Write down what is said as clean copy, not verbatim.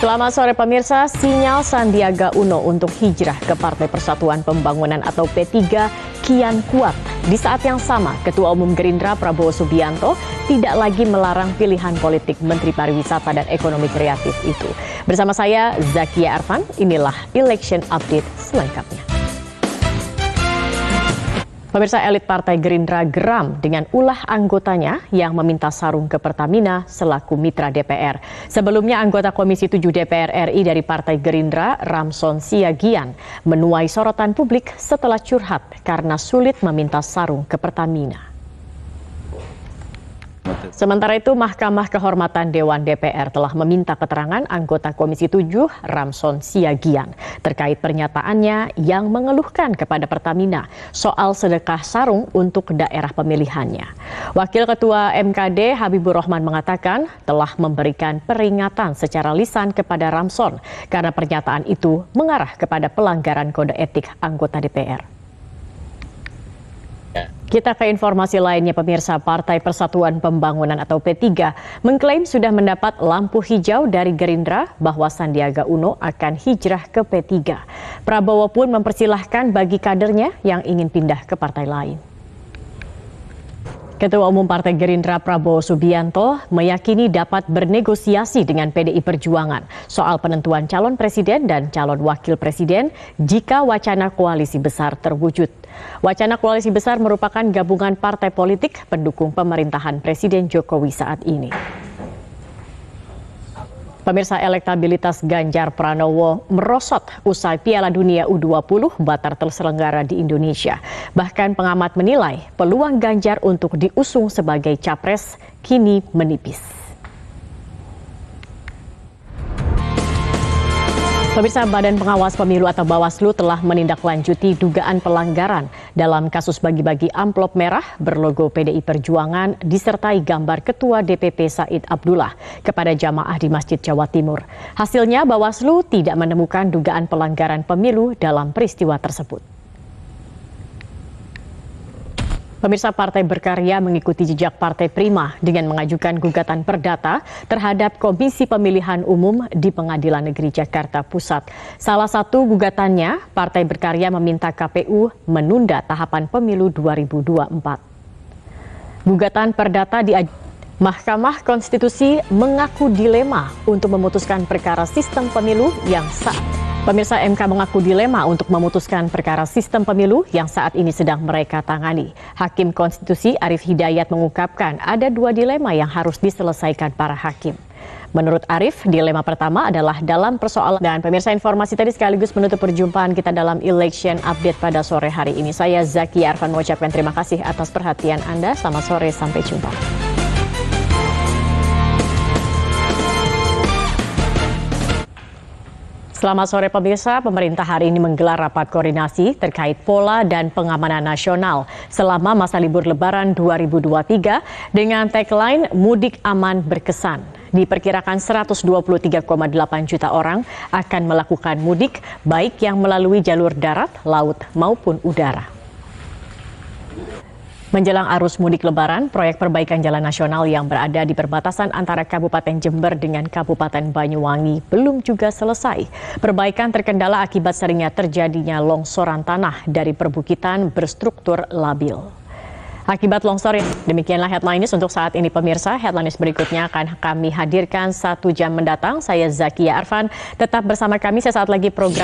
Selamat sore pemirsa, sinyal Sandiaga Uno untuk hijrah ke Partai Persatuan Pembangunan atau P3 kian kuat. Di saat yang sama, Ketua Umum Gerindra Prabowo Subianto tidak lagi melarang pilihan politik Menteri Pariwisata dan Ekonomi Kreatif itu. Bersama saya, Zakia Arfan, inilah Election Update selengkapnya. Pemirsa, elit Partai Gerindra geram dengan ulah anggotanya yang meminta sarung ke Pertamina selaku mitra DPR. Sebelumnya anggota Komisi 7 DPR RI dari Partai Gerindra, Ramson Siagian, menuai sorotan publik setelah curhat karena sulit meminta sarung ke Pertamina. Sementara itu, Mahkamah Kehormatan Dewan DPR telah meminta keterangan anggota Komisi 7 Ramson Siagian terkait pernyataannya yang mengeluhkan kepada Pertamina soal sedekah sarung untuk daerah pemilihannya. Wakil Ketua MKD Habibur Rahman mengatakan telah memberikan peringatan secara lisan kepada Ramson karena pernyataan itu mengarah kepada pelanggaran kode etik anggota DPR. Kita ke informasi lainnya pemirsa, Partai Persatuan Pembangunan atau P3 mengklaim sudah mendapat lampu hijau dari Gerindra bahwa Sandiaga Uno akan hijrah ke P3. Prabowo pun mempersilahkan bagi kadernya yang ingin pindah ke partai lain. Ketua Umum Partai Gerindra Prabowo Subianto meyakini dapat bernegosiasi dengan PDI Perjuangan soal penentuan calon presiden dan calon wakil presiden jika wacana koalisi besar terwujud. Wacana koalisi besar merupakan gabungan partai politik pendukung pemerintahan Presiden Jokowi saat ini. Pemirsa, elektabilitas Ganjar Pranowo merosot usai Piala Dunia U20 batal terselenggara di Indonesia. Bahkan pengamat menilai peluang Ganjar untuk diusung sebagai capres kini menipis. Pemirsa, Badan Pengawas Pemilu atau Bawaslu telah menindaklanjuti dugaan pelanggaran dalam kasus bagi-bagi amplop merah berlogo PDI Perjuangan disertai gambar Ketua DPP Said Abdullah kepada jamaah di Masjid Jawa Timur. Hasilnya Bawaslu tidak menemukan dugaan pelanggaran pemilu dalam peristiwa tersebut. Pemirsa, Partai Berkarya mengikuti jejak Partai Prima dengan mengajukan gugatan perdata terhadap Komisi Pemilihan Umum di Pengadilan Negeri Jakarta Pusat. Salah satu gugatannya, Partai Berkarya meminta KPU menunda tahapan pemilu 2024. Gugatan perdata Mahkamah Konstitusi mengaku dilema untuk memutuskan perkara sistem pemilu yang Pemirsa, MK mengaku dilema untuk memutuskan perkara sistem pemilu yang saat ini sedang mereka tangani. Hakim Konstitusi Arief Hidayat mengungkapkan ada dua dilema yang harus diselesaikan para hakim. Menurut Arief, dilema pertama adalah dalam persoalan. Dan pemirsa, informasi tadi sekaligus menutup perjumpaan kita dalam Election Update pada sore hari ini. Saya Zakia Arfan mengucapkan terima kasih atas perhatian Anda. Selamat sore, sampai jumpa. Selamat sore pemirsa, pemerintah hari ini menggelar rapat koordinasi terkait pola dan pengamanan nasional selama masa libur Lebaran 2023 dengan tagline Mudik Aman Berkesan. Diperkirakan 123,8 juta orang akan melakukan mudik baik yang melalui jalur darat, laut maupun udara. Menjelang arus mudik Lebaran, proyek perbaikan jalan nasional yang berada di perbatasan antara Kabupaten Jember dengan Kabupaten Banyuwangi belum juga selesai. Perbaikan terkendala akibat seringnya terjadinya longsoran tanah dari perbukitan berstruktur labil. Akibat longsor, demikianlah headline news untuk saat ini pemirsa. Headline news berikutnya akan kami hadirkan 1 jam mendatang. Saya Zakia Arfan, tetap bersama kami sesaat lagi program